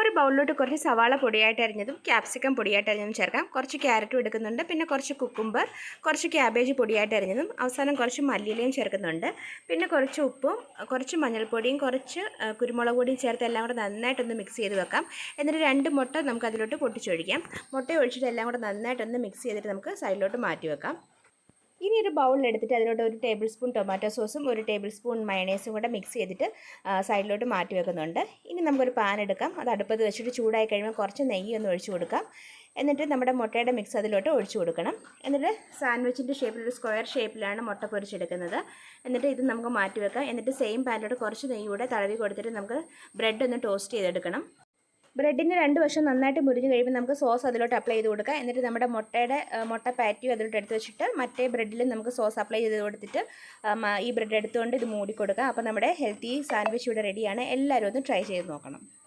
ഒരു ബൗളിലോട്ട് കുറച്ച് സവാള പൊടിയായിട്ട് അരിഞ്ഞതും ക്യാപ്സിക്കം പൊടിയായിട്ട് അരിഞ്ഞതും ചേർക്കാം. കുറച്ച് ക്യാരറ്റും എടുക്കുന്നുണ്ട്, പിന്നെ കുറച്ച് കുക്കുംബർ, കുറച്ച് ക്യാബേജ് പൊടിയായിട്ട് അരിഞ്ഞതും, അവസാനം കുറച്ച് മല്ലിയിലയും ചേർക്കുന്നുണ്ട്. പിന്നെ കുറച്ച് ഉപ്പും കുറച്ച് മഞ്ഞൾപ്പൊടിയും കുറച്ച് കുരുമുളക് പൊടിയും ചേർത്ത് എല്ലാം കൂടെ നന്നായിട്ടൊന്ന് മിക്സ് ചെയ്ത് വെക്കാം. എന്നിട്ട് 2 മുട്ട നമുക്ക് അതിലോട്ട് പൊട്ടിച്ചൊഴിക്കാം. മുട്ട ഒഴിച്ചിട്ട് എല്ലാം കൂടെ നന്നായിട്ടൊന്ന് മിക്സ് ചെയ്തിട്ട് നമുക്ക് സൈഡിലോട്ട് മാറ്റി വെക്കാം. ഇനി ഒരു ബൗളിലെടുത്തിട്ട് അതിലോട്ട് 1 ടേബിൾ സ്പൂൺ ടൊമാറ്റോ സോസും 1 ടേബിൾ സ്പൂൺ മയണൈസും കൂടെ മിക്സ് ചെയ്തിട്ട് സൈഡിലോട്ട് മാറ്റി വെക്കുന്നുണ്ട്. ഇനി നമുക്കൊരു പാൻ എടുക്കാം. അത് അടുപ്പത്ത് വെച്ചിട്ട് ചൂടായി കഴിയുമ്പോൾ കുറച്ച് നെയ്യ് ഒന്ന് ഒഴിച്ചു കൊടുക്കാം. എന്നിട്ട് നമ്മുടെ മുട്ടയുടെ മിക്സ് അതിലോട്ട് ഒഴിച്ചു കൊടുക്കണം. എന്നിട്ട് സാൻഡ്വിച്ചിൻ്റെ ഷേപ്പിലൊരു സ്ക്വയർ ഷേപ്പിലാണ് മുട്ട പൊരിച്ചെടുക്കുന്നത്. എന്നിട്ട് ഇത് നമുക്ക് മാറ്റി വെക്കാം. എന്നിട്ട് സെയിം പാനിലോട്ട് കുറച്ച് നെയ്യ് കൂടെ തടവി കൊടുത്തിട്ട് നമുക്ക് ബ്രെഡ് ഒന്ന് ടോസ്റ്റ് ചെയ്തെടുക്കണം. ബ്രെഡിൻ്റെ 2 വശം നന്നായിട്ട് മുരിഞ്ഞ് കഴിയുമ്പോൾ നമുക്ക് സോസ് അതിലോട്ട് അപ്ലൈ ചെയ്ത് കൊടുക്കാം. എന്നിട്ട് നമ്മുടെ മുട്ട പാറ്റിയും അതിലോട്ട് എടുത്ത് വെച്ചിട്ട് മറ്റേ ബ്രെഡിലും നമുക്ക് സോസ് അപ്ലൈ ചെയ്ത് കൊടുത്തിട്ട് ഈ ബ്രെഡ് എടുത്തുകൊണ്ട് ഇത് മൂടി കൊടുക്കാം. അപ്പോൾ നമ്മുടെ ഹെൽത്തി സാൻഡ്വിച്ച് ഇവിടെ റെഡിയാണ്. എല്ലാവരും ഒന്ന് ട്രൈ ചെയ്ത് നോക്കണം.